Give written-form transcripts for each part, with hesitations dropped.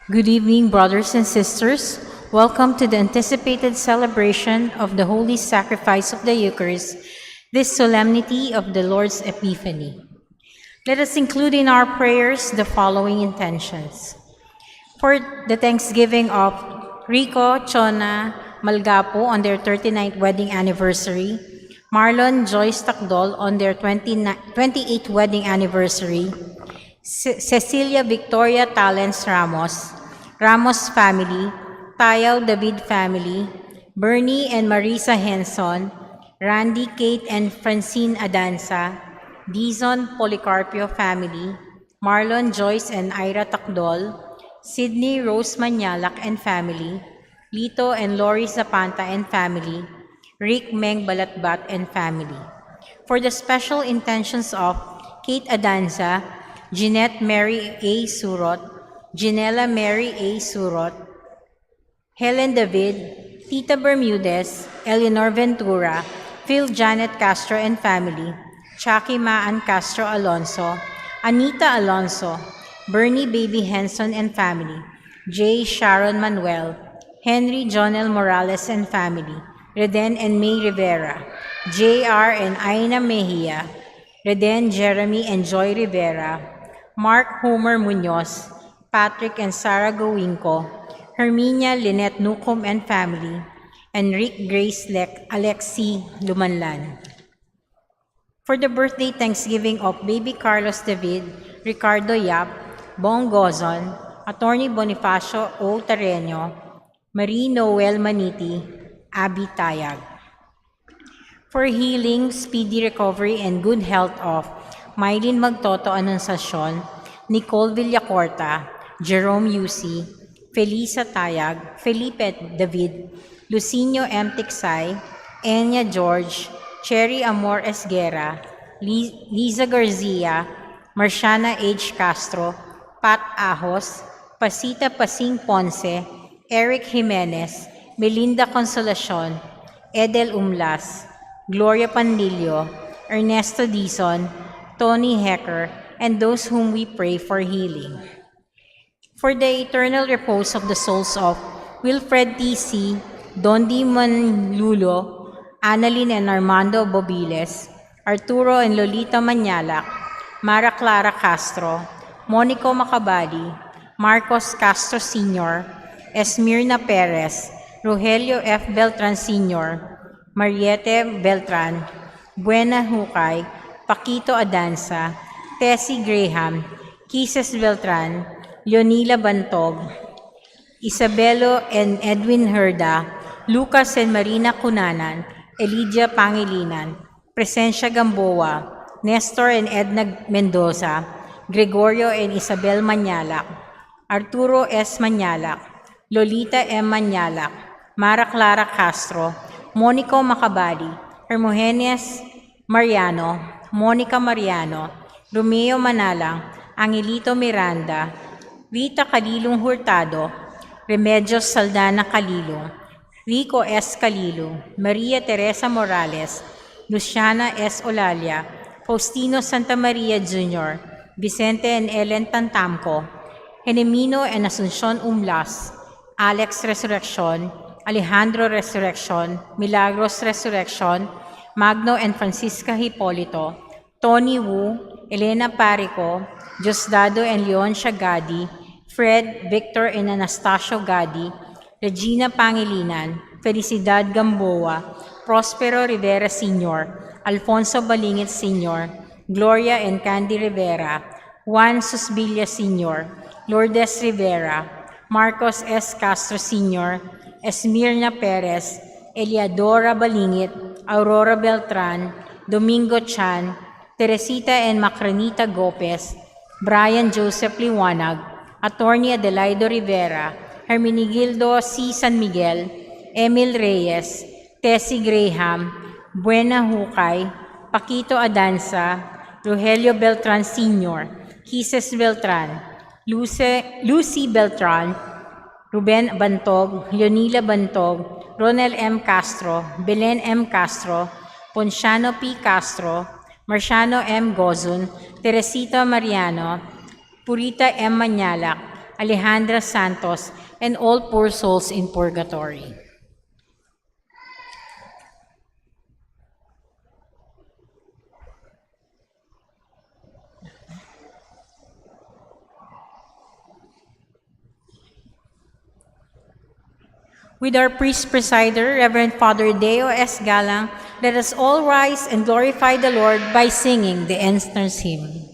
Good evening, brothers and sisters. Welcome to the anticipated celebration of the Holy Sacrifice of the Eucharist, this solemnity of the Lord's Epiphany. Let us include in our prayers the following intentions. For the Thanksgiving of Rico, Chona, Malgapo on their 39th wedding anniversary, Marlon, Joyce Takdol on their 28th wedding anniversary, Cecilia Victoria Talents Ramos family, Tayaw David family, Bernie and Marisa Henson, Randy, Kate and Francine Adanza, Dizon Policarpio family, Marlon, Joyce and Ira Takdol, Sydney Rose Manyalak and family, Lito and Lori Zapanta and family, Rick Meng Balatbat and family. For the special intentions of Kate Adanza, Jeanette Mary A. Surot, Janela Mary A. Surot, Helen David, Tita Bermudez, Eleanor Ventura, Phil Janet Castro and family, Chucky Maan Castro Alonso, Anita Alonso, Bernie Baby Henson and family, J. Sharon Manuel, Henry Jonel Morales and family, Reden and May Rivera, J.R. and Aina Mejia, Reden Jeremy and Joy Rivera, Mark Homer Munoz, Patrick and Sarah Gowinko, Herminia Lynette Nucom and family, and Rick Grace Alexi Lumanlan. For the birthday Thanksgiving of baby Carlos David, Ricardo Yap, Bong Gozon, Attorney Bonifacio O. Tareño, Marie Noel Maniti, Abby Tayag. For healing, speedy recovery, and good health of Mylene Magtoto Anunciacion, Nicole Villacorta, Jerome Yusi, Felisa Tayag, Felipe David, Lucinio M. Tiksay, Enya George, Cherry Amor Esguera, Liza Garcia, Marciana H. Castro, Pat Ahos, Pasita Pasing Ponce, Eric Jimenez, Melinda Consolacion, Edel Umlas, Gloria Pandillo, Ernesto Dizon, Tony Hecker, and those whom we pray for healing. For the eternal repose of the souls of Wilfred T.C., Dondi Manlulo, Annalyn and Armando Bobiles, Arturo and Lolita Manyalak, Mara Clara Castro, Monico Macabali, Marcos Castro Sr., Esmirna Perez, Rogelio F. Beltran Sr., Mariette Beltran, Buena Hukay, Paquito Adanza, Tessie Graham, Kisses Beltran, Leonila Bantog, Isabelo and Edwin Herda, Lucas and Marina Cunanan, Elidia Pangilinan, Presencia Gamboa, Nestor and Edna Mendoza, Gregorio and Isabel Manyalak, Arturo S. Manyalak, Lolita M. Manyalak, Mara Clara Castro, Monico Macabali, Hermogenes Mariano, Monica Mariano, Romeo Manalang, Angelito Miranda, Rita Calilong Hurtado, Remedios Saldana Calilong, Rico S. Calilong, Maria Teresa Morales, Luciana S. Olalia, Faustino Santa Maria Jr., Vicente and Ellen Tantamco, Genemino and Asuncion Umlas, Alex Resurrection, Alejandro Resurrection, Milagros Resurrection, Magno and Francisca Hipolito, Tony Wu, Elena Parico, Diosdado and Leoncia Gadi, Fred, Victor and Anastasio Gadi, Regina Pangilinan, Felicidad Gamboa, Prospero Rivera Sr., Alfonso Balingit Sr., Gloria and Candy Rivera, Juan Susbilla Sr., Lourdes Rivera, Marcos S. Castro Sr., Esmirna Perez, Eliadora Balingit, Aurora Beltran, Domingo Chan, Teresita and Macranita Gopez, Brian Joseph Liwanag, Attorney Adelaido Rivera, Hermenegildo C. San Miguel, Emil Reyes, Tessie Graham, Buena Hukay, Paquito Adanza, Rogelio Beltran Sr., Kisses Beltran, Lucy Beltran, Ruben Bantog, Leonila Bantog, Ronel M. Castro, Belen M. Castro, Ponciano P. Castro, Marciano M. Gozun, Teresita Mariano, Purita M. Manyalak, Alejandra Santos, and all poor souls in purgatory. With our priest presider, Reverend Father Deo S. Galang, let us all rise and glorify the Lord by singing the Enster's hymn.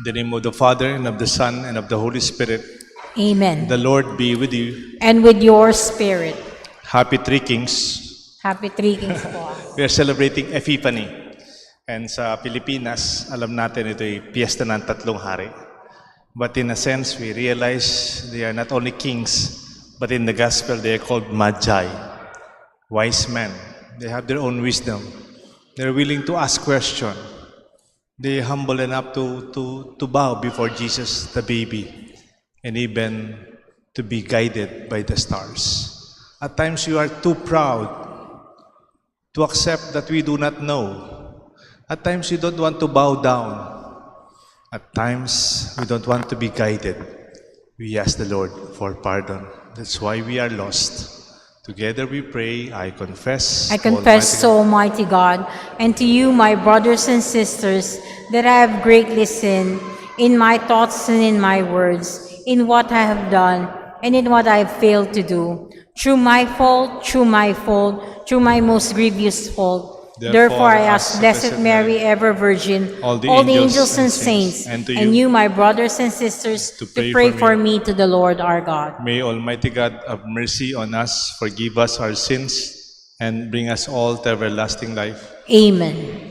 In the name of the Father, and of the Son, and of the Holy Spirit. Amen. The Lord be with you. And with your spirit. Happy Three Kings. Happy Three Kings po. We are celebrating Epiphany. And sa Pilipinas, alam natin ito ay piyesta ng tatlong hari. But in a sense, we realize they are not only kings, but in the gospel they are called magi, wise men. They have their own wisdom. They're willing to ask questions. They humble enough to bow before Jesus, the baby, and even to be guided by the stars. At times you are too proud to accept that we do not know. At times you don't want to bow down. At times we don't want to be guided. We ask the Lord for pardon. That's why we are lost. Together we pray, I confess, Almighty God, and to you, my brothers and sisters, that I have greatly sinned in my thoughts and in my words, in what I have done and in what I have failed to do, through my most grievous fault. Therefore I ask Blessed Mary, ever Virgin, all the angels and saints, and you, my brothers and sisters, to pray for me to the Lord our God. May Almighty God have mercy on us, forgive us our sins, and bring us all to everlasting life. Amen.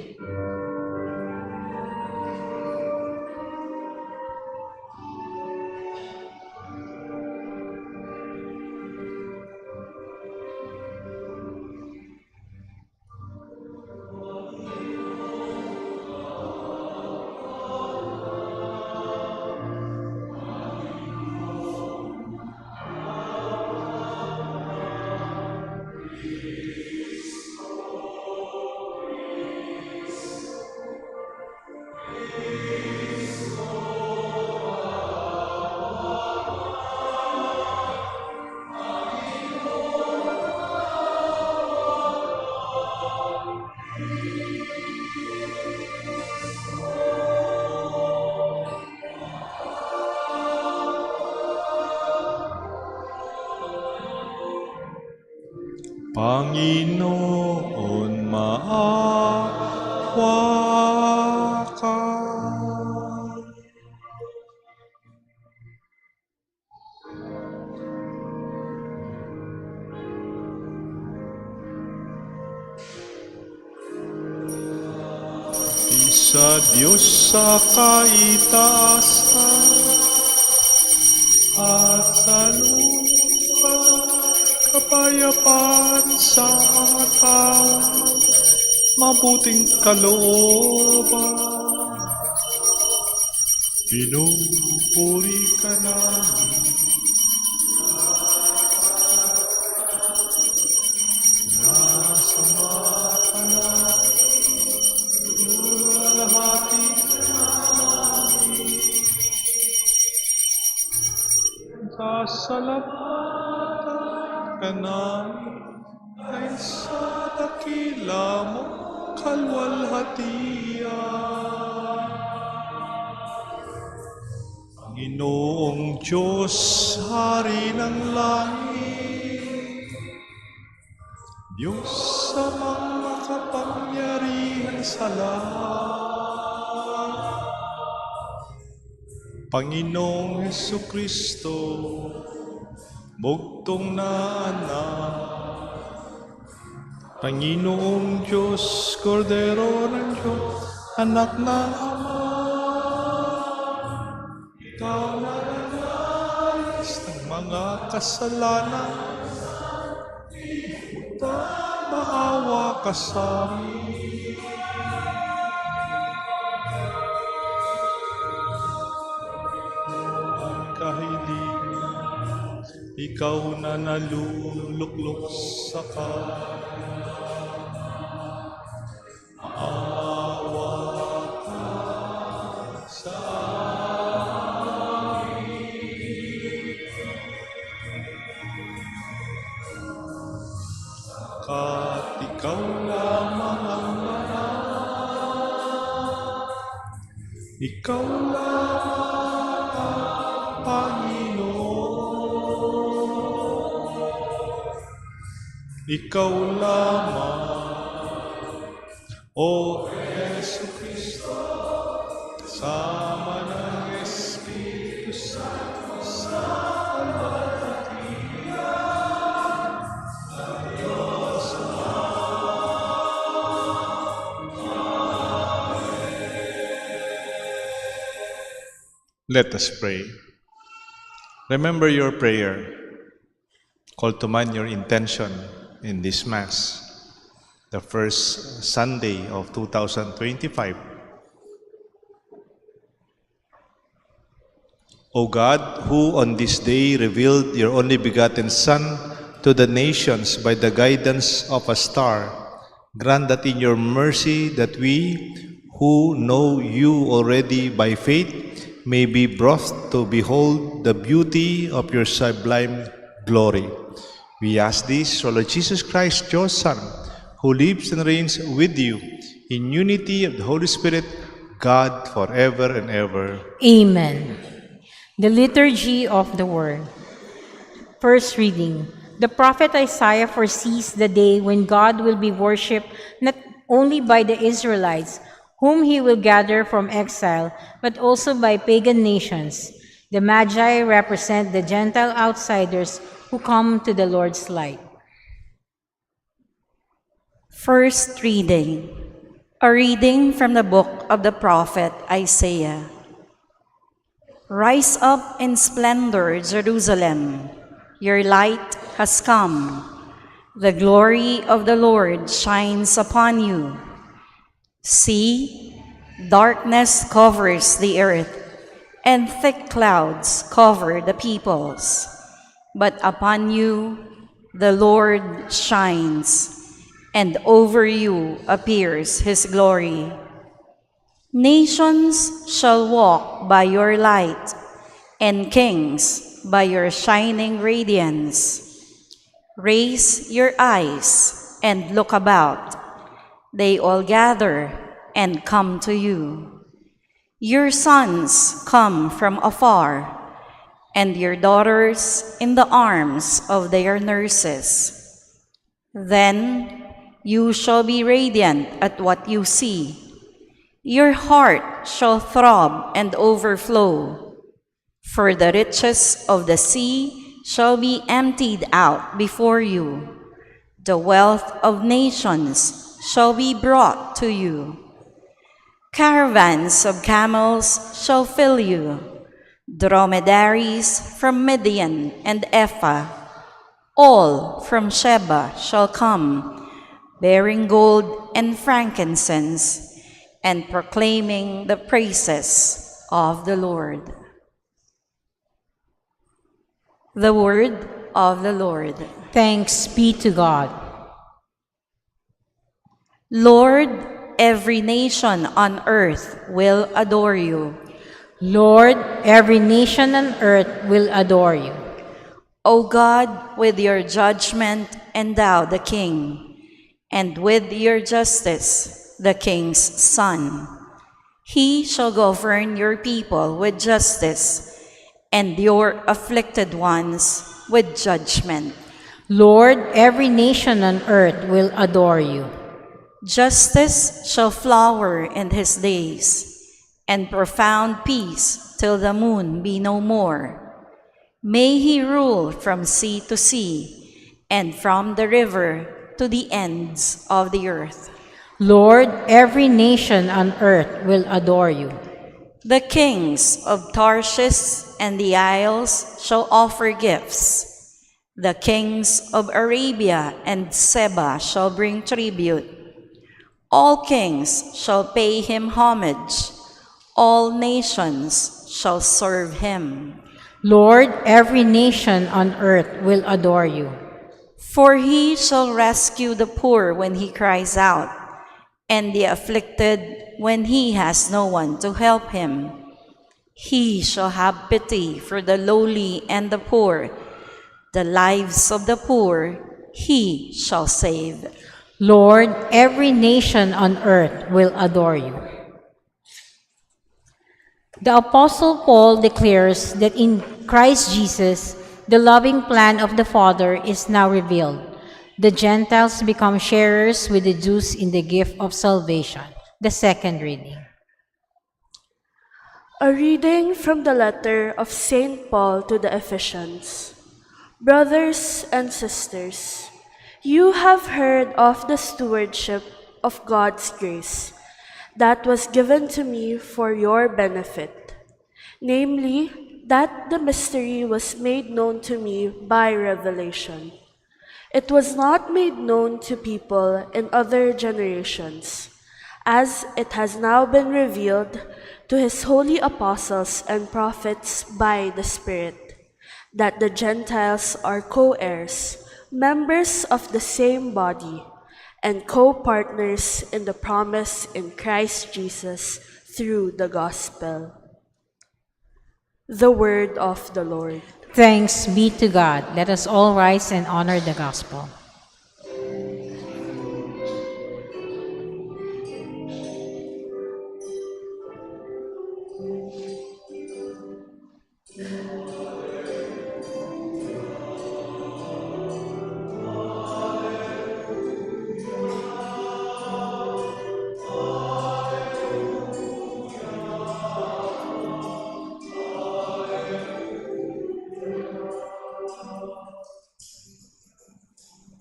Panginoon, maawa ka. Sa Diyos sa kaitaasan at sa lupa kapayapaan sa mga tao, mabuting kalooban. Pinupuri ka namin. Nasama ka namin. Luwalhati ka namin. Pasalamatan ka namin ay sa dakila mo kalwalhatian. Panginoong Diyos, Hari ng langit, Diyos sa mga kapangyarihan sa lahat, Panginoong Hesukristo, bugtong na anak, Panginoong Diyos, Kordero ng Diyos, anak ng Ama, ikaw na nanalis ng mga kasalanan, maawa ka sa amin. Kahilingan, ikaw na naluluklok sa maawa ka sa amin. Kat ikaw lamang ang ikaw lamang ang Panginoon. Ikaw lamang, O Jesucristo, sama ng Espiritu Santo sa kalwalhatian ng Diyos Ama. Let us pray. Remember your prayer. Call to mind your intention in this Mass, the first Sunday of 2025. O God, who on this day revealed your only begotten Son to the nations by the guidance of a star, grant that in your mercy that we, who know you already by faith, may be brought to behold the beauty of your sublime glory. We ask this through Lord Jesus Christ, your Son, who lives and reigns with you in unity of the Holy Spirit, God forever and ever. Amen. The Liturgy of the Word. First reading. The prophet Isaiah foresees the day when God will be worshipped not only by the Israelites, whom he will gather from exile, but also by pagan nations. The Magi represent the Gentile outsiders who come to the Lord's light. First reading. A reading from the book of the prophet Isaiah. Rise up in splendor, Jerusalem. Your light has come. The glory of the Lord shines upon you. See, darkness covers the earth, and thick clouds cover the peoples. But upon you the Lord shines, and over you appears his glory. Nations shall walk by your light, and kings by your shining radiance. Raise your eyes and look about. They all gather and come to you. Your sons come from afar, and your daughters in the arms of their nurses. Then you shall be radiant at what you see. Your heart shall throb and overflow, for the riches of the sea shall be emptied out before you. The wealth of nations shall be brought to you. Caravans of camels shall fill you, dromedaries from Midian and Ephah, all from Sheba shall come, bearing gold and frankincense, and proclaiming the praises of the Lord. The word of the Lord. Thanks be to God. Lord, every nation on earth will adore you. Lord, every nation on earth will adore you. O God, with your judgment endow the king, and with your justice the king's son. He shall govern your people with justice, and your afflicted ones with judgment. Lord, every nation on earth will adore you. Justice shall flower in his days, and profound peace till the moon be no more. May he rule from sea to sea, and from the river to the ends of the earth. Lord, every nation on earth will adore you. The kings of Tarshish and the isles shall offer gifts. The kings of Arabia and Seba shall bring tribute. All kings shall pay him homage. All nations shall serve him. Lord, every nation on earth will adore you. For he shall rescue the poor when he cries out, and the afflicted when he has no one to help him. He shall have pity for the lowly and the poor. The lives of the poor he shall save. Lord, every nation on earth will adore you. The Apostle Paul declares that in Christ Jesus, the loving plan of the Father is now revealed. The Gentiles become sharers with the Jews in the gift of salvation. The second reading. A reading from the letter of St. Paul to the Ephesians. Brothers and sisters, you have heard of the stewardship of God's grace that was given to me for your benefit, namely, that the mystery was made known to me by revelation. It was not made known to people in other generations, as it has now been revealed to his holy apostles and prophets by the Spirit, that the Gentiles are co-heirs, members of the same body, and co-partners in the promise in Christ Jesus through the gospel. The word of the Lord. Thanks be to God. Let us all rise and honor the gospel.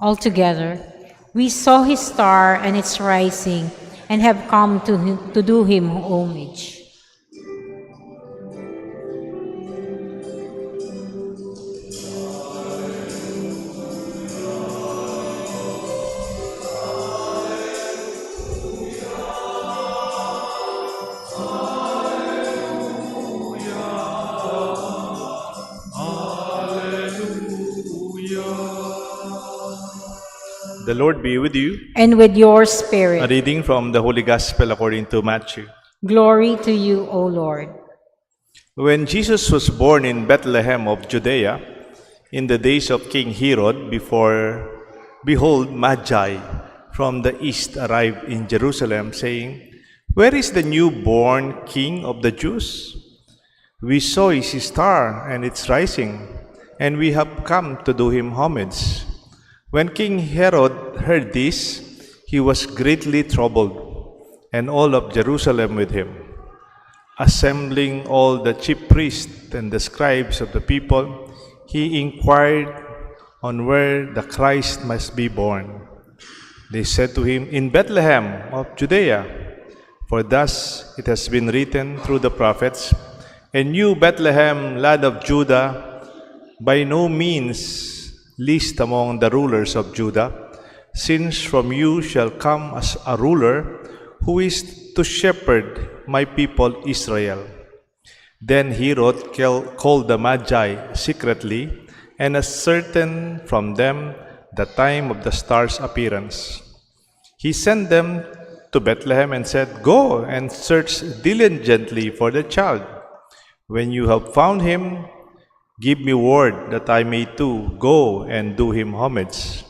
Altogether, we saw his star and its rising, and have come to do him homage. The Lord be with you. And with your A spirit. reading from the Holy Gospel according to Matthew. Glory to you, O Lord. When Jesus was born in Bethlehem of Judea, in the days of King Herod, behold, Magi from the east arrived in Jerusalem, saying, Where is the newborn King of the Jews? We saw his star and its rising, and we have come to do him homage. When King Herod heard this, he was greatly troubled, and all of Jerusalem with him. Assembling all the chief priests and the scribes of the people, he inquired on where the Christ must be born. They said to him, In Bethlehem of Judea, for thus it has been written through the prophets, And you, Bethlehem, lad of Judah, by no means least among the rulers of Judah, since from you shall come as a ruler who is to shepherd my people Israel. Then Herod called the Magi secretly and ascertained from them the time of the star's appearance. He sent them to Bethlehem and said, Go and search diligently for the child. When you have found him, Give me word that I may too go and do him homage.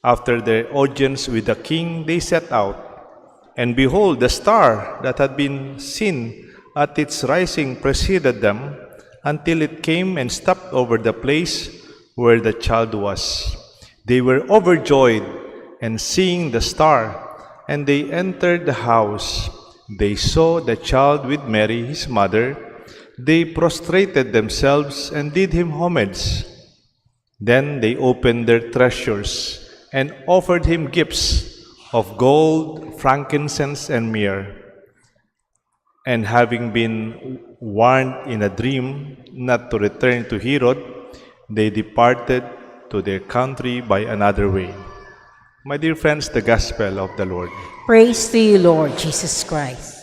After their audience with the king, they set out. And behold, the star that had been seen at its rising preceded them until it came and stopped over the place where the child was. They were overjoyed and seeing the star, and they entered the house. They saw the child with Mary, his mother. They prostrated themselves and did him homage. Then they opened their treasures and offered him gifts of gold, frankincense, and myrrh. And having been warned in a dream not to return to Herod, they departed to their country by another way. My dear friends, the Gospel of the Lord. Praise to you, Lord Jesus Christ.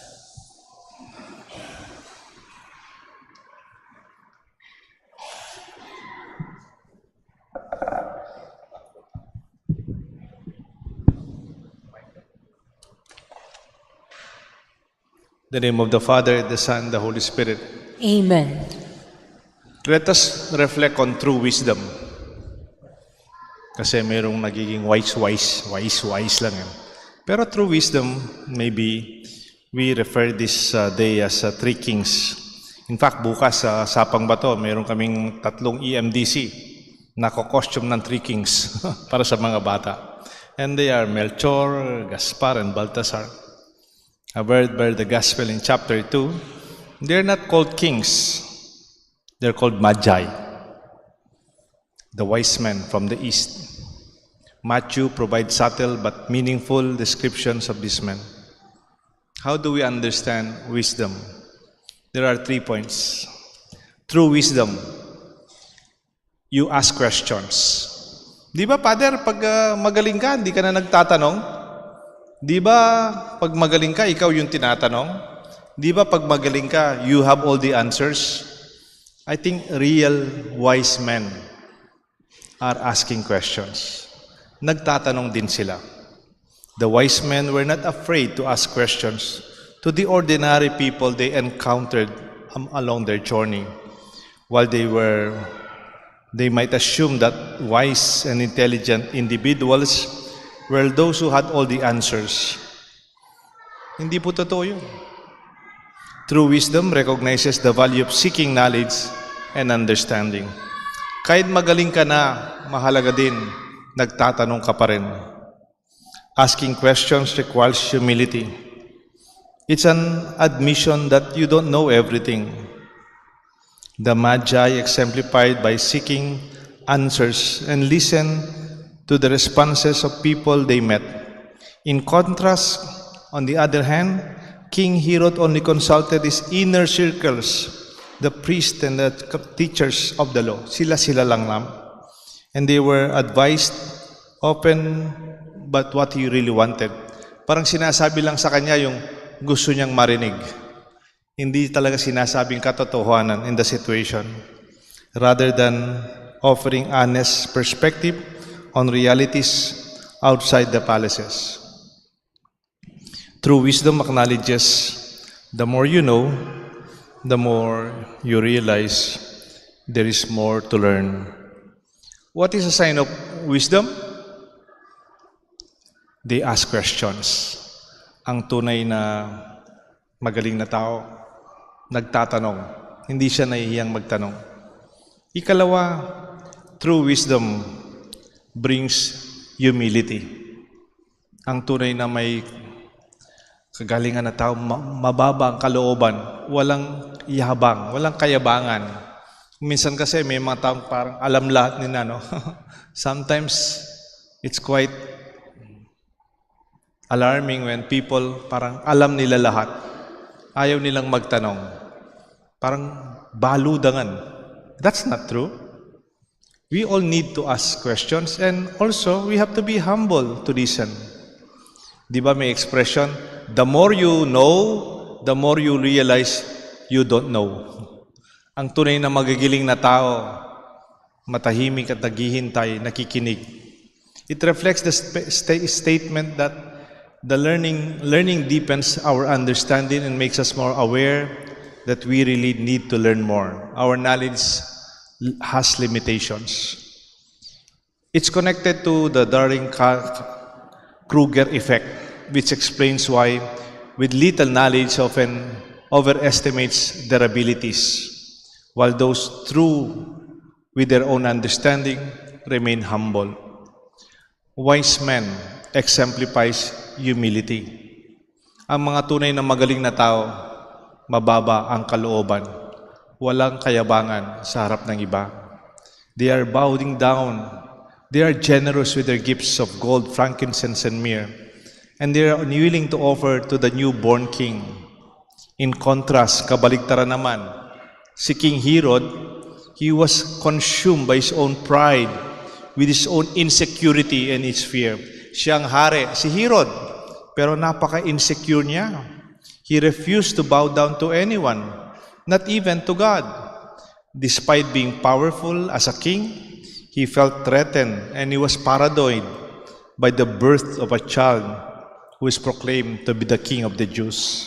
In the name of the Father, the Son, the Holy Spirit. Amen. Let us reflect on true wisdom. Kasi mayroong nagiging wise lang yan. Pero true wisdom, maybe we refer this day as three kings. In fact, bukas sa Sapang Bato, mayroong kaming 3 EMDC na costume ng three kings para sa mga bata. And they are Melchor, Gaspar, and Baltasar. About the Gospel in chapter 2, they're not called kings. They're called Magi, the wise men from the east. Matthew provides subtle but meaningful descriptions of these men. How do we understand wisdom? There are 3 points. True wisdom, you ask questions. Di ba, Father, pag magaling ka, hindi ka na nagtatanong? Di ba, pag magaling ka, ikaw yung tinatanong? Di ba, pag magaling ka, you have all the answers? I think real wise men are asking questions. Nagtatanong din sila. The wise men were not afraid to ask questions to the ordinary people they encountered along their journey. While they might assume that wise and intelligent individuals were those who had all the answers. Hindi po totoo yun. True wisdom recognizes the value of seeking knowledge and understanding. Kahit magaling ka na, mahalaga din, nagtatanong ka pa rin. Asking questions requires humility. It's an admission that you don't know everything. The Magi exemplified by seeking answers and listen to the responses of people they met. In contrast, on the other hand, King Herod only consulted his inner circles, the priests and the teachers of the law. Sila lang. And they were advised often but what he really wanted. Parang sinasabi lang sa kanya yung gusto niyang marinig. Hindi talaga sinasabing katotohanan in the situation. Rather than offering honest perspective on realities outside the palaces. True wisdom acknowledges the more you know, the more you realize there is more to learn. What is a sign of wisdom? They ask questions. Ang tunay na magaling na tao, nagtatanong. Hindi siya nahihiyang magtanong. Ikalawa, true wisdom brings humility. Ang tunay na may kagalingan na tao, mababa ang kalooban, walang yabang, walang kayabangan. Minsan kasi may mga taong parang alam lahat nila, no? Sometimes it's quite alarming when people parang alam nila lahat. Ayaw nilang magtanong. Parang baludangan. That's not true. We all need to ask questions and also we have to be humble to listen. Di ba may expression, the more you know, the more you realize you don't know. Ang tunay na magigiling na tao, matahimik at naghihintay, nakikinig. It reflects the statement that the learning deepens our understanding and makes us more aware that we really need to learn more. Our knowledge has limitations. It's connected to the Kruger effect, which explains why, with little knowledge, often overestimates their abilities, while those true with their own understanding remain humble. Wise men exemplifies humility. Ang mga tunay na magaling na tao, mababa ang kalooban, walang kayabangan sa harap ng iba. They are bowing down. They are generous with their gifts of gold, frankincense, and myrrh, and they are unwilling to offer to the newborn king. In contrast, kabaligtaran naman, si King Herod, he was consumed by his own pride, with his own insecurity and his fear. Siyang hari, si Herod, pero napaka-insecure niya. He refused to bow down to anyone, not even to God. Despite being powerful as a king, he felt threatened and he was paranoid by the birth of a child who is proclaimed to be the king of the Jews.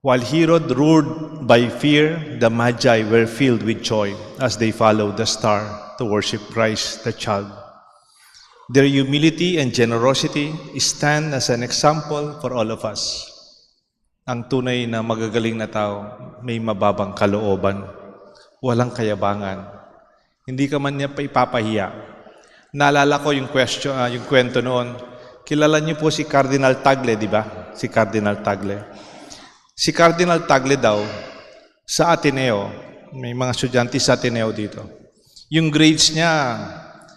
While Herod ruled by fear, the Magi were filled with joy as they followed the star to worship Christ the child. Their humility and generosity stand as an example for all of us. Ang tunay na magagaling na tao, may mababang kalooban, walang kayabangan. Hindi ka man niya pa ipapahiya. Naalala ko yung kwento noon. Kilala niyo po si Cardinal Tagle, di ba? Si Cardinal Tagle. Si Cardinal Tagle daw, sa Ateneo, may mga estudyante sa Ateneo dito. Yung grades niya,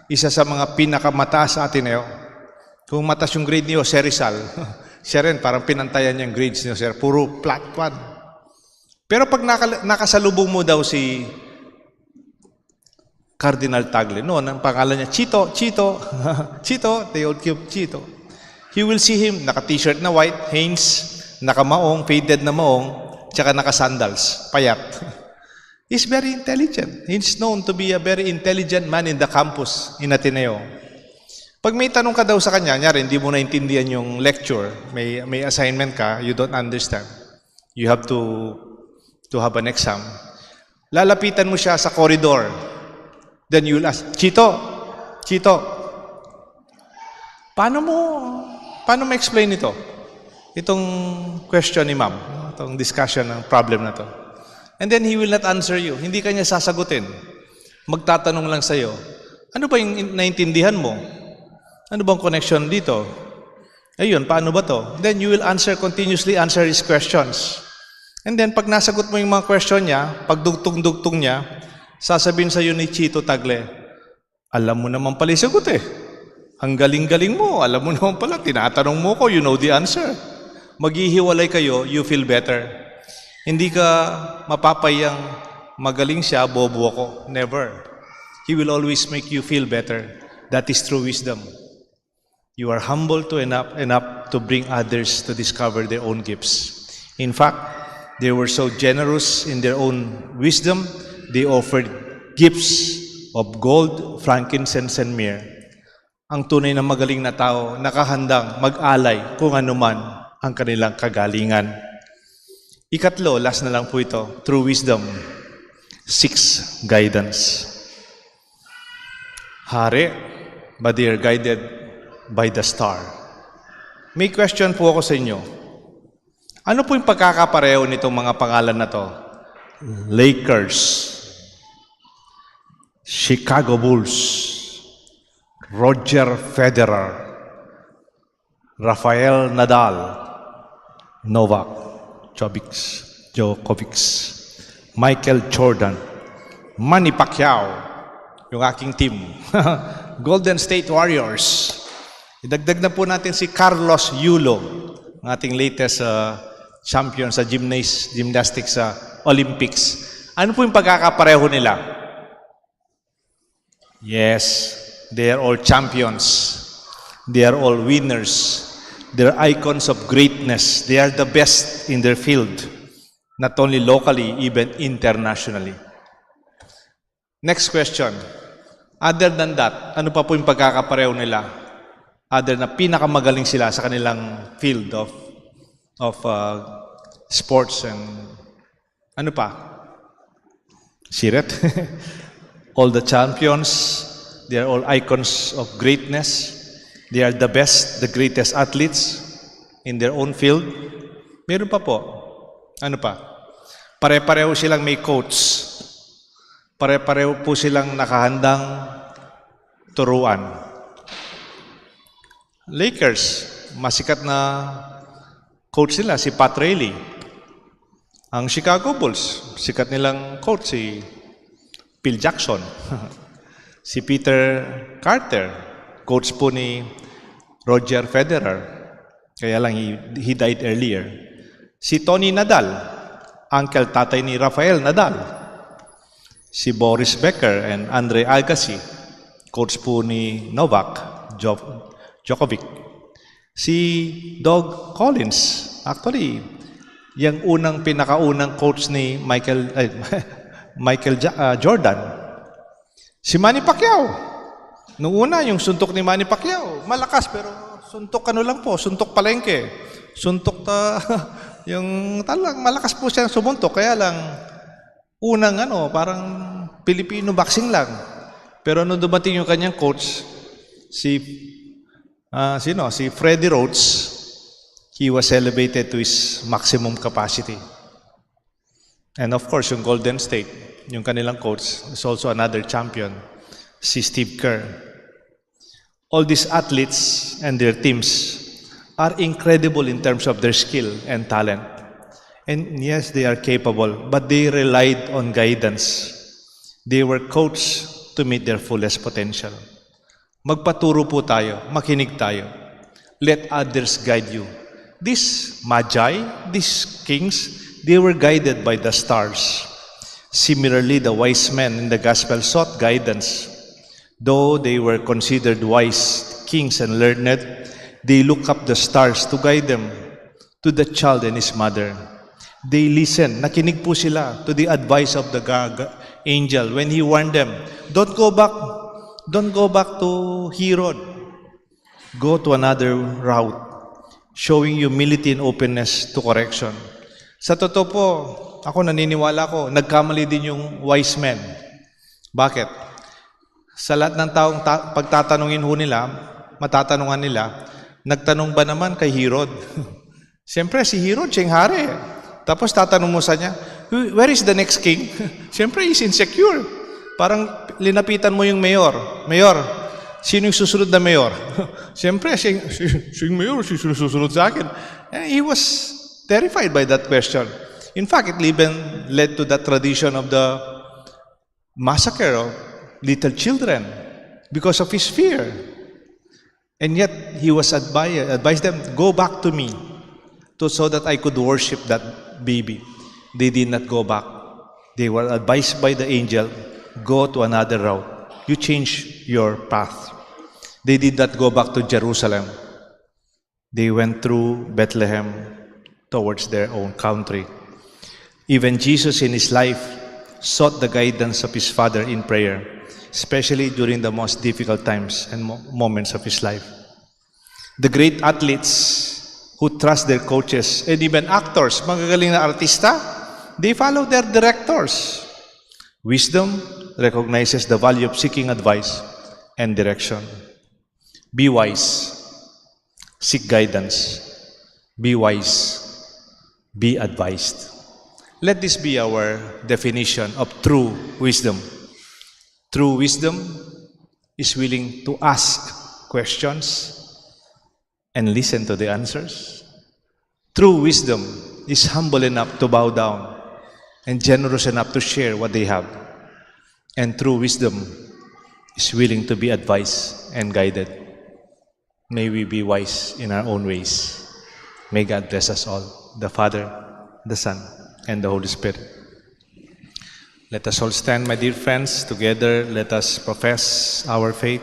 isa sa mga pinakamataas sa Ateneo. Kung mataas yung grade niyo, Sir Rizal. Siya rin, parang pinantayan niya yung grades niyo, Sir. Puro flat one. Pero pag nakasalubong mo daw si Cardinal Tagle, noon, ang pangalan niya, Chito, Chito, they would keep Chito. You will see him, naka-t-shirt na white, Hanes, naka-maong, faded na maong, tsaka naka-sandals, payat. He's very intelligent. He's known to be a very intelligent man in the campus in Ateneo. Pag may tanong ka daw sa kanya, nyari, hindi mo naintindihan yung lecture, may assignment ka, you don't understand. You have to have an exam. Lalapitan mo siya sa corridor. Then you will ask, Chito, paano mo explain ito? Itong question ni ma'am, itong discussion ng problem na to. And then he will not answer you. Hindi ka niya sasagutin. Magtatanong lang sa'yo, ano ba yung naintindihan mo? Ano bang connection dito? Ayun, paano ba to? Then you will continuously answer his questions. And then pag nasagot mo yung mga question niya, pag dugtong-dugtong niya, sasabihin sa'yo ni Chito Tagle, alam mo naman pala yung sagot eh. Ang galing-galing mo, alam mo naman pala, tinatanong mo ko, you know the answer. Maghihiwalay kayo, you feel better. Hindi ka mapapayang magaling siya, bobo ako. Never. He will always make you feel better. That is true wisdom. You are humble enough to bring others to discover their own gifts. In fact, they were so generous in their own wisdom, they offered gifts of gold, frankincense, and myrrh. Ang tunay na magaling na tao, nakahandang mag-alay kung anuman ang kanilang kagalingan. Ikatlo, last na lang po ito, true wisdom, seeks guidance. Hari, but they are guided by the star. May question po ako sa inyo. Ano po yung pagkakapareho nitong mga pangalan na to? Lakers, Chicago Bulls, Roger Federer, Rafael Nadal, Novak Djokovic, Michael Jordan, Manny Pacquiao, yung aking team, Golden State Warriors. Idagdag na po natin si Carlos Yulo, ang ating latest champion sa gymnastics sa Olympics. Ano po yung pagkakapareho nila? Yes, they are all champions. They are all winners. They are icons of greatness. They are the best in their field, not only locally, even internationally. Next question. Other than that, ano pa po yung pagkakapareho nila? Other na pinakamagaling sila sa kanilang field of sports and ano pa? Siret. All the champions, they are all icons of greatness. They are the best, the greatest athletes in their own field. Meron pa po. Ano pa? Pare-pareho silang may coach. Pare-pareho po silang nakahandang turuan. Lakers, masikat na coach nila, si Pat Riley. Ang Chicago Bulls, sikat nilang coach, si Phil Jackson. Si Peter Carter, coach po ni Roger Federer. Kaya lang, he died earlier. Si Tony Nadal, uncle tatay ni Rafael Nadal. Si Boris Becker and Andre Agassi, coach po ni Novak Djokovic. Si Doug Collins, actually, yung pinakaunang coach ni Michael Jordan. Si Manny Pacquiao. Noong una, yung suntok ni Manny Pacquiao, malakas pero suntok lang po, suntok palengke. Suntok yung talang malakas po siya sumuntok, kaya lang unang parang Filipino boxing lang. Pero nung dumating yung kanyang coach, si Freddie Rhodes, he was elevated to his maximum capacity. And of course, yung Golden State, yung kanilang coach, is also another champion, si Steve Kerr. All these athletes and their teams are incredible in terms of their skill and talent. And yes, they are capable, but they relied on guidance. They were coached to meet their fullest potential. Magpaturo po tayo, makinig tayo. Let others guide you. These magi, these kings, they were guided by the stars. Similarly, the wise men in the gospel sought guidance. Though they were considered wise kings and learned, they look up the stars to guide them to the child and his mother. They listen. Nakinig po sila to the advice of the angel when he warned them, don't go back to Herod. Go to another route, showing humility and openness to correction. Sa totoo po, ako naniniwala ko, nagkamali din yung wise men. Bakit? Sa lahat ng taong pagtatanungin ho nila, matatanungan nila, nagtanong ba naman kay Herod? Siyempre, si Herod, siyang hari. Tapos tatanong mo sa niya, where is the next king? Siyempre, he's insecure. Parang linapitan mo yung mayor. Mayor, sino yung susunod na mayor? Siyempre, siya yung mayor, sino susunod sa akin? And he was terrified by that question. In fact, it even led to that tradition of the massacre of little children because of his fear. And yet, he was advised them, go back to me so that I could worship that baby. They did not go back. They were advised by the angel, go to another route. You change your path. They did not go back to Jerusalem. They went through Bethlehem towards their own country. Even Jesus in his life sought the guidance of his Father in prayer, especially during the most difficult times and moments of his life. The great athletes who trust their coaches, and even actors, magagaling na artista, they follow their directors. Wisdom recognizes the value of seeking advice and direction. Be wise. Seek guidance. Be wise. Be advised. Let this be our definition of true wisdom. True wisdom is willing to ask questions and listen to the answers. True wisdom is humble enough to bow down and generous enough to share what they have. And true wisdom is willing to be advised and guided. May we be wise in our own ways. May God bless us all, the Father, the Son, and the Holy Spirit. Let us all stand, my dear friends, together. Let us profess our faith.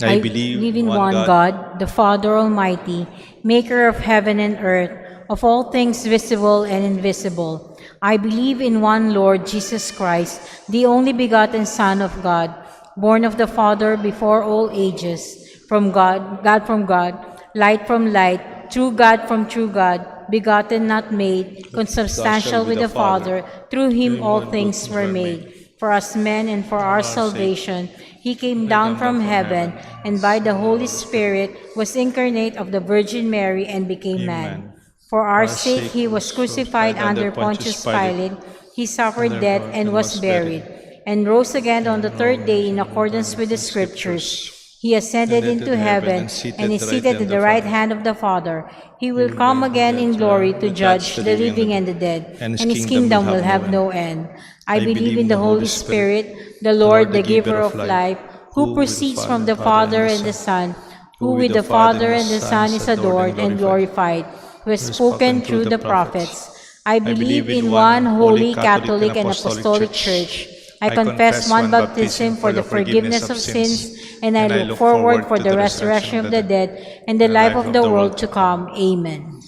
I believe in one God, the Father Almighty, maker of heaven and earth, of all things visible and invisible. I believe in one Lord Jesus Christ, the only begotten Son of God, born of the Father before all ages, from God, God from God, light from light, true God from true God, begotten, not made, consubstantial with the Father. Through him all things were made. For us men and for our salvation, he came down from heaven, and by the Holy Spirit was incarnate of the Virgin Mary and became man. For our sake he was crucified under Pontius Pilate. He suffered death and was buried, and rose again on the third day in accordance with the Scriptures. He ascended into heaven and is seated at the right hand of the Father. He will come again in glory to judge the living and the dead, and his kingdom will have no end. I believe in the Holy Spirit, the Lord, the giver of life, who proceeds from the Father and the Son, who with the Father and the Son is adored and glorified, who has spoken through the prophets. I believe in one holy, Catholic, and Apostolic Church. I confess one baptism for the forgiveness of sins, and I look forward for the resurrection of the dead and the life of the world to come. Amen.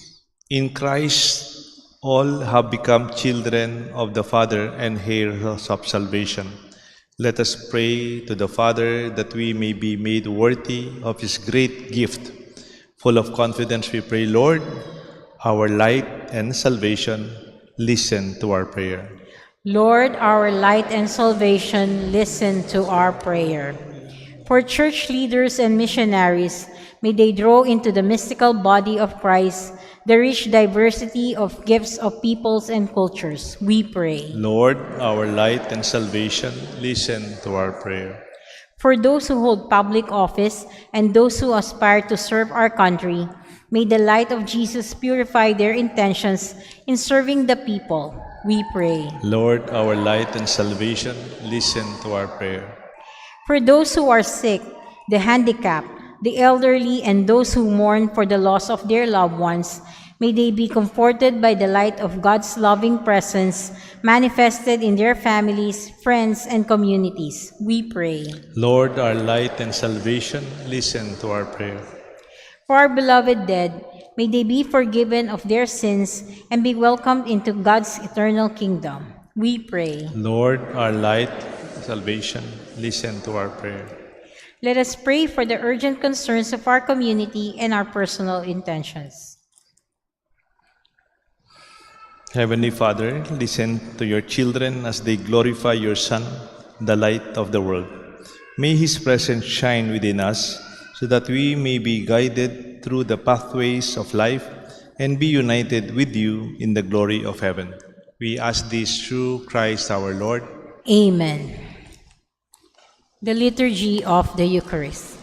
In Christ, all have become children of the Father and heirs of salvation. Let us pray to the Father that we may be made worthy of His great gift. Full of confidence we pray, Lord, our light and salvation, listen to our prayer. Lord, our light and salvation, listen to our prayer. For church leaders and missionaries, may they draw into the mystical body of Christ the rich diversity of gifts of peoples and cultures. We pray. Lord, our light and salvation, listen to our prayer. For those who hold public office and those who aspire to serve our country, may the light of Jesus purify their intentions in serving the people. We pray. Lord, our light and salvation, listen to our prayer. For those who are sick, the handicapped, the elderly, and those who mourn for the loss of their loved ones, may they be comforted by the light of God's loving presence manifested in their families, friends, and communities. We pray. Lord, our light and salvation, listen to our prayer. For our beloved dead, may they be forgiven of their sins and be welcomed into God's eternal kingdom. We pray. Lord, our light, salvation, listen to our prayer. Let us pray for the urgent concerns of our community and our personal intentions. Heavenly Father, listen to your children as they glorify your Son, the light of the world. May His presence shine within us, so that we may be guided through the pathways of life and be united with you in the glory of heaven. We ask this through Christ our Lord. Amen. The Liturgy of the Eucharist.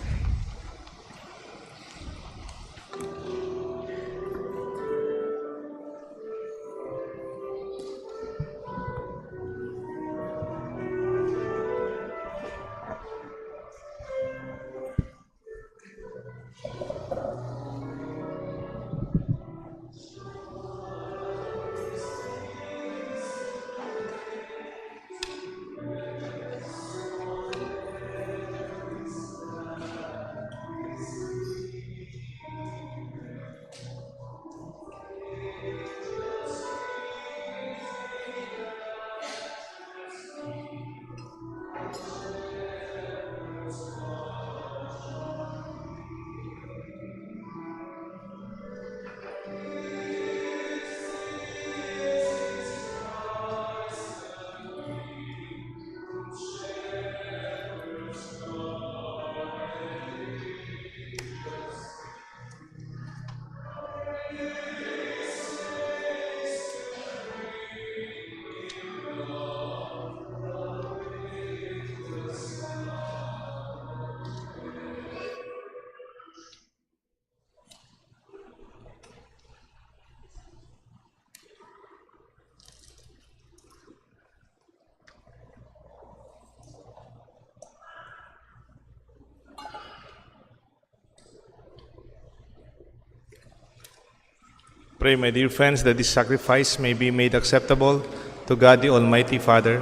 Pray, my dear friends, that this sacrifice may be made acceptable to God the Almighty Father.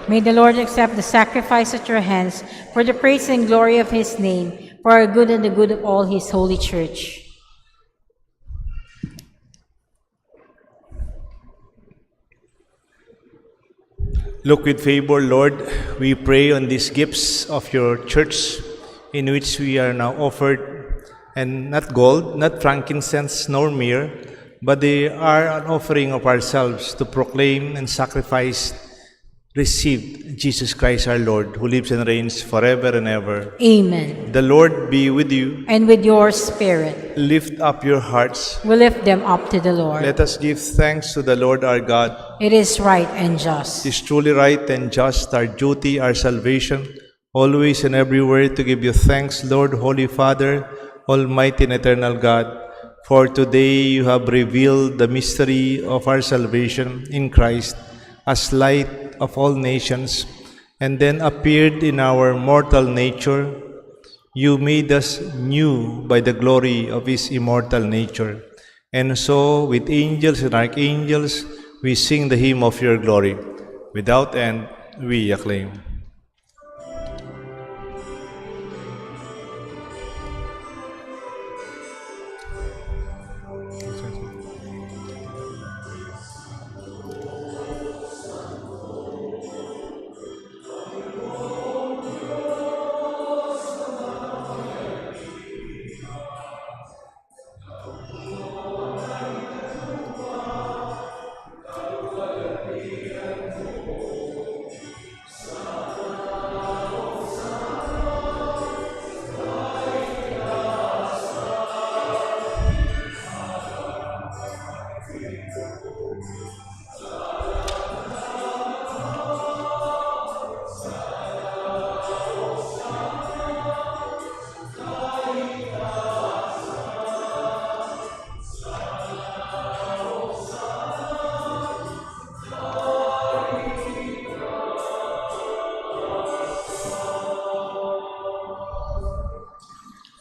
May the Lord accept the sacrifice at your hands for the praise and glory of His name, for our good and the good of all His holy church. Look with favor, Lord, we pray on these gifts of your church, in which we are now offered, and not gold, not frankincense, nor myrrh, but they are an offering of ourselves to proclaim and sacrifice, receive Jesus Christ our Lord, who lives and reigns forever and ever. Amen. The Lord be with you. And with your spirit, Lift up your hearts. we lift them up to the Lord. Let us give thanks to the Lord our God. It is right and just. It is truly right and just, our duty, our salvation, always and everywhere to give you thanks, Lord, Holy Father, Almighty and eternal God. For today you have revealed the mystery of our salvation in Christ as light of all nations, and then appeared in our mortal nature. You made us new by the glory of His immortal nature. And so, with angels and archangels, we sing the hymn of your glory. Without end, we acclaim.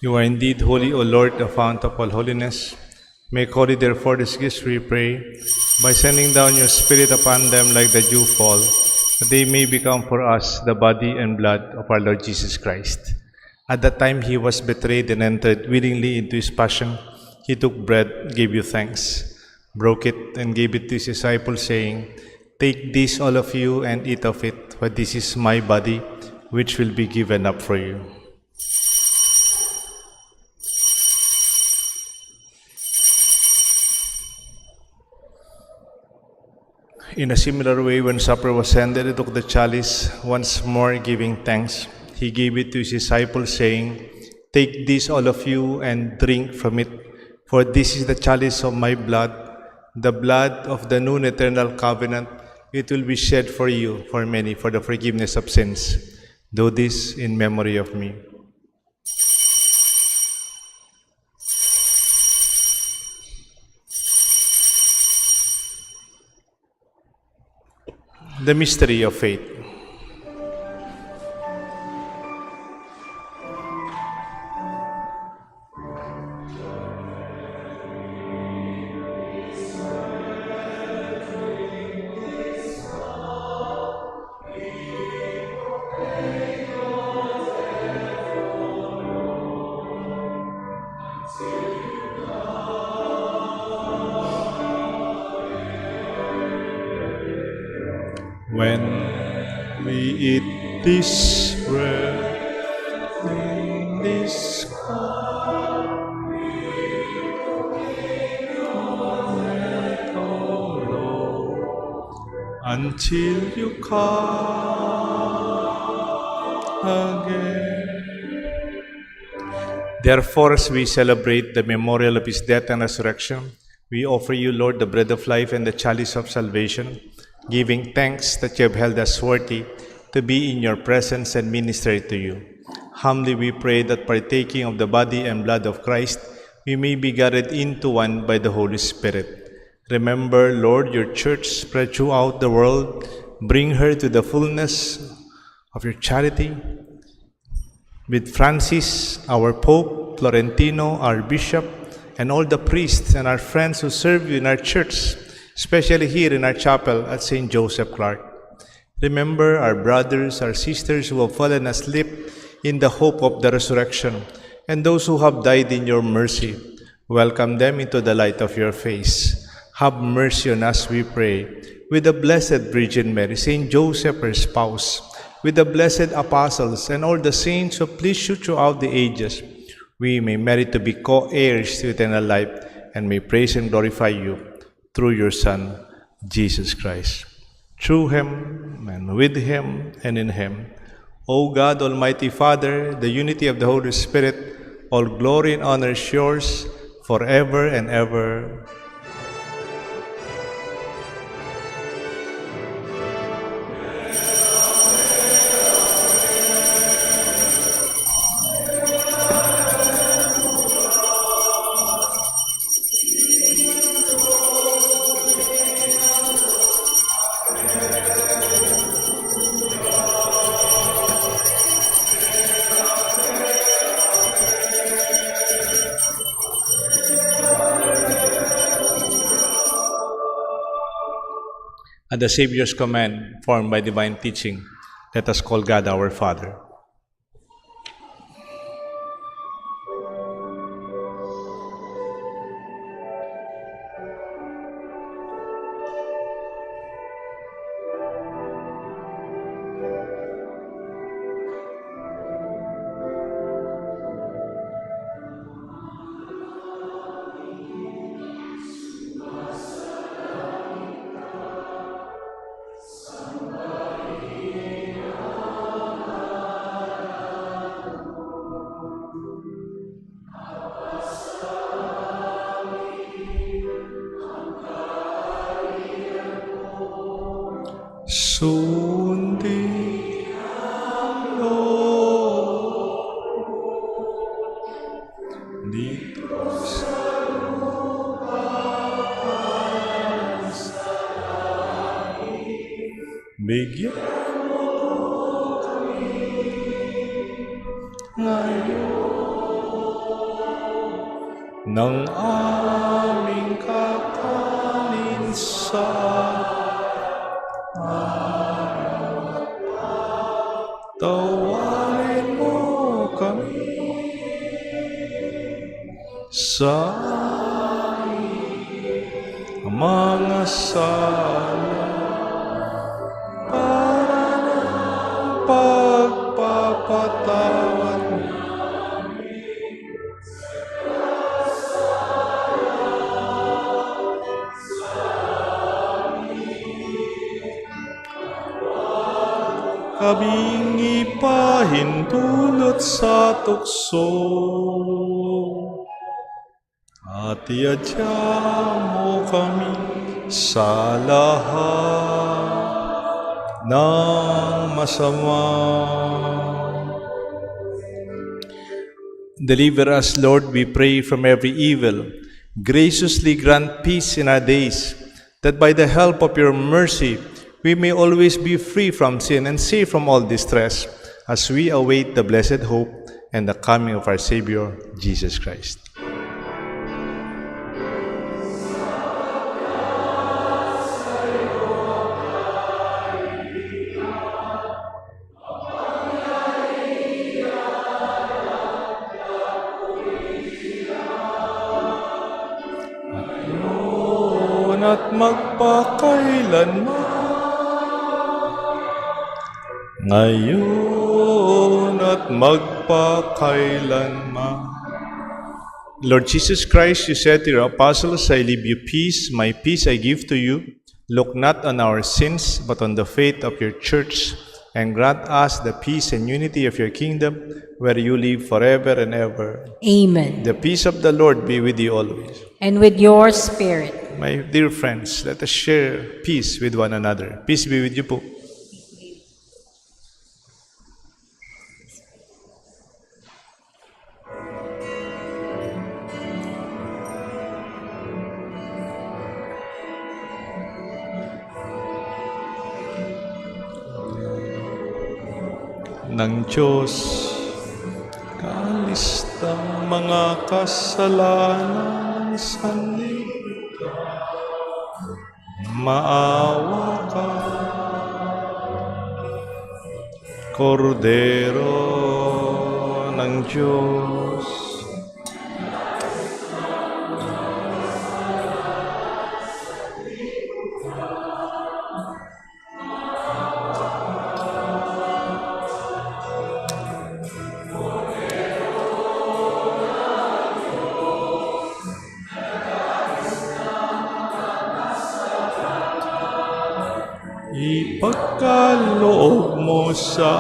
You are indeed holy, O Lord, the fount of all holiness. Make holy, therefore, these gifts, we pray, by sending down your Spirit upon them like the dew fall, that they may become for us the body and blood of our Lord Jesus Christ. At the time he was betrayed and entered willingly into his passion, he took bread, gave you thanks, broke it, and gave it to his disciples, saying, "Take this, all of you, and eat of it, for this is my body, which will be given up for you." In a similar way, when supper was ended, he took the chalice, once more giving thanks. He gave it to his disciples, saying, "Take this, all of you, and drink from it, for this is the chalice of my blood, the blood of the new and eternal covenant. It will be shed for you, for many, for the forgiveness of sins. Do this in memory of me." The mystery of faith. When we eat this bread, in this cup, O Lord, until you come again. Therefore, as we celebrate the memorial of his death and resurrection, we offer you, Lord, the bread of life and the chalice of salvation, giving thanks that you have held us worthy to be in your presence and minister to you. Humbly we pray that partaking of the body and blood of Christ, we may be gathered into one by the Holy Spirit. Remember, Lord, your church spread throughout the world. Bring her to the fullness of your charity. With Francis, our Pope, Florentino, our Bishop, and all the priests and our friends who serve you in our church, especially here in our chapel at St. Joseph Clark. Remember our brothers, our sisters who have fallen asleep in the hope of the resurrection, and those who have died in your mercy. Welcome them into the light of your face. Have mercy on us, we pray, with the Blessed Virgin Mary, St. Joseph, her spouse, with the blessed apostles and all the saints who please you throughout the ages, we may merit to be co-heirs to eternal life and may praise and glorify you through your Son, Jesus Christ. Through him, and with him, and in him, O God, Almighty Father, the unity of the Holy Spirit, all glory and honor is yours forever and ever. At the Savior's command, formed by divine teaching, let us call God our Father. Sundi dito sa bigyan mo ngayon ng aming kakanin sa tawarin mo kami sa mga sala para ng pagpapatawad kaming ipahintulot sa tukso at iadya mo kami sa lahat ng masama. Deliver us, Lord, we pray, from every evil. Graciously grant peace in our days, that by the help of your mercy we may always be free from sin and safe from all distress, as we await the blessed hope and the coming of our Savior, Jesus Christ. At magpakailanman, ngayon at magpakailanman. Lord Jesus Christ, you said to your apostles, I leave you peace, my peace I give to you. Look not on our sins, but on the faith of your church, and grant us the peace and unity of your kingdom, where you live forever and ever. Amen. The peace of the Lord be with you always. And with your spirit. My dear friends, let us share peace with one another. Peace be with you po. Ng Diyos, kalistang mga kasalanan sanlibutan, maawa ka, Kordero ng Diyos. ipagkaloob mo sa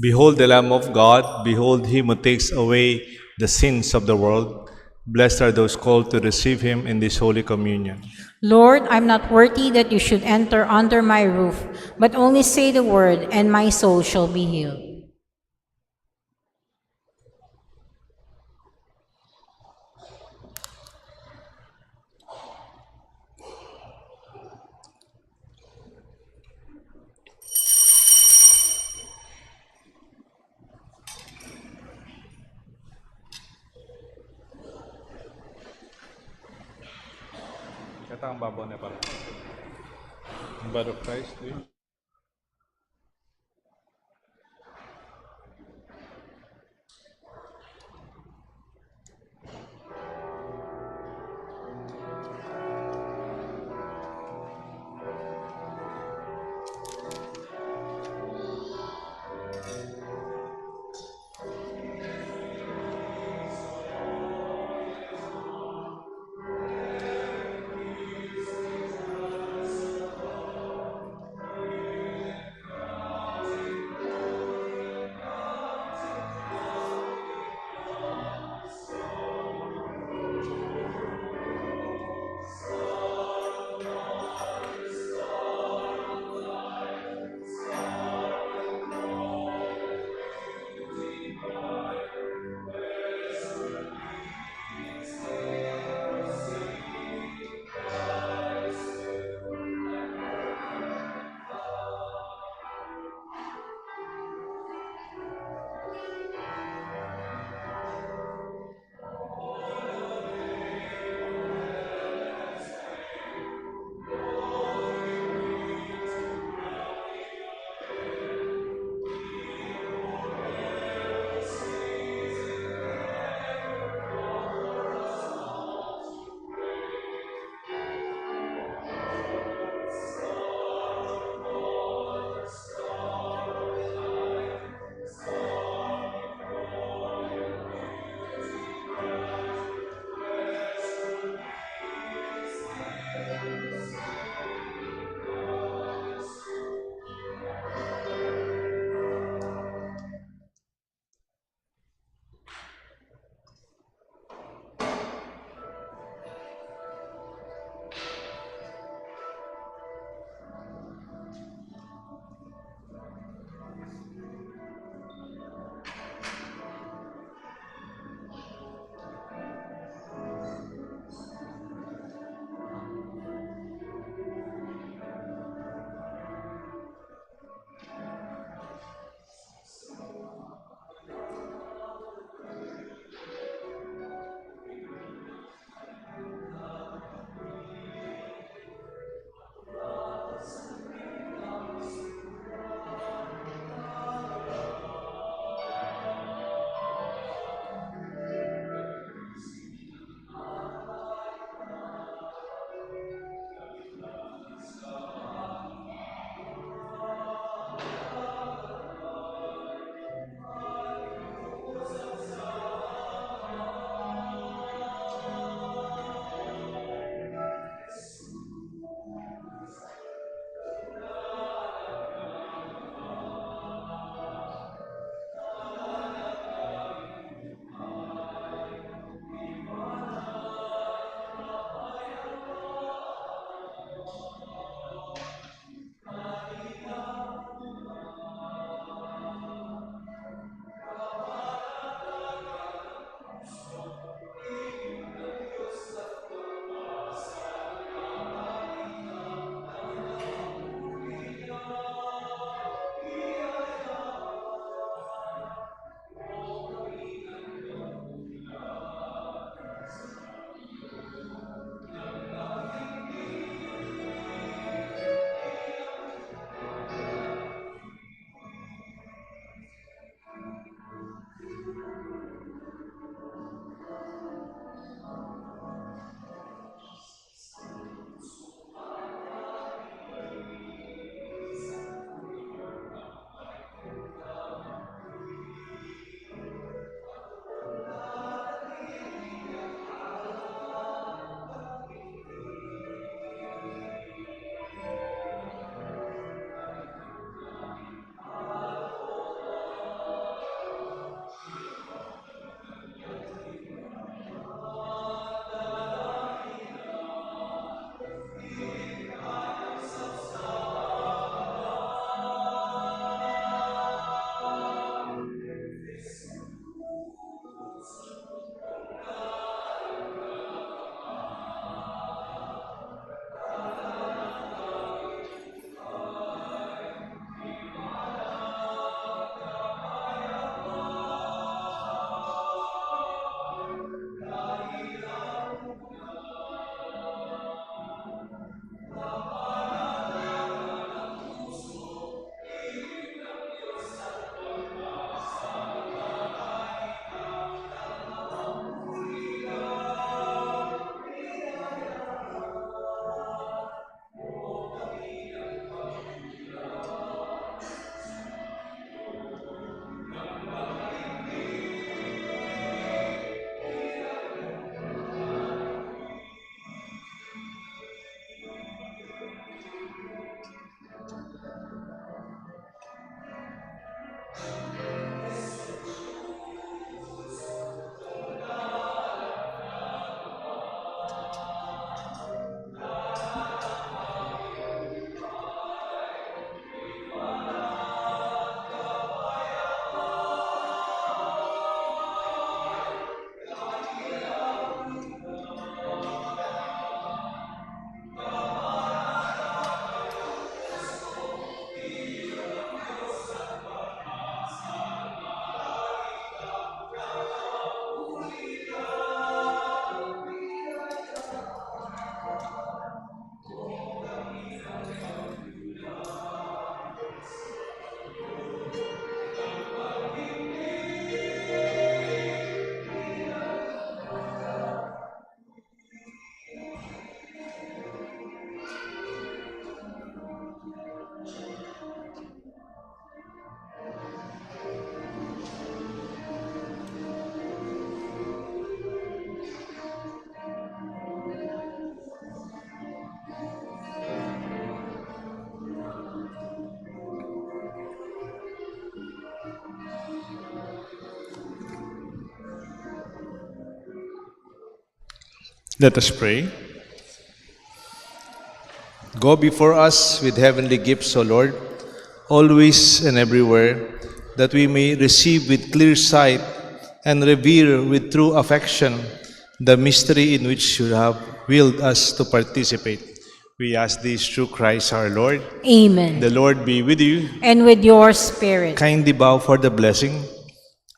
Behold the Lamb of God, behold him who takes away the sins of the world. Blessed are those called to receive him in this holy communion. Lord, I'm not worthy that you should enter under my roof, but only say the word, and my soul shall be healed. Kata ang babaw na pala. Ang blood of Christ, Let us pray. Go before us with heavenly gifts, O Lord, always and everywhere, that we may receive with clear sight and revere with true affection the mystery in which you have willed us to participate. We ask this through Christ our Lord. Amen. The Lord be with you. And with your spirit. Kindly bow for the blessing.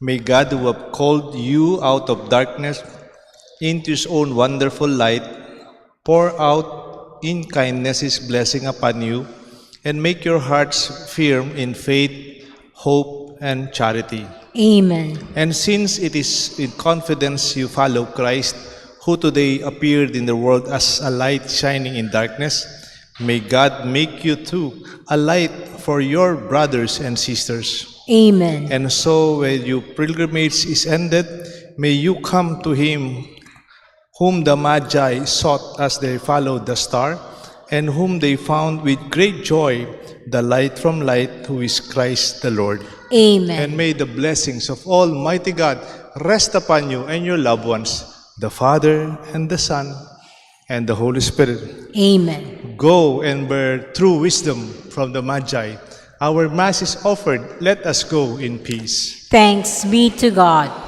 May God, who have called you out of darkness into His own wonderful light, pour out in kindness His blessing upon you, and make your hearts firm in faith, hope, and charity. Amen. And since it is in confidence you follow Christ, who today appeared in the world as a light shining in darkness, may God make you too a light for your brothers and sisters. Amen. And so when your pilgrimage is ended, may you come to Him whom the Magi sought as they followed the star, and whom they found with great joy, the light from light, who is Christ the Lord. Amen. And may the blessings of Almighty God rest upon you and your loved ones, the Father and the Son and the Holy Spirit. Amen. Go and bear true wisdom from the Magi. Our Mass is offered. Let us go in peace. Thanks be to God.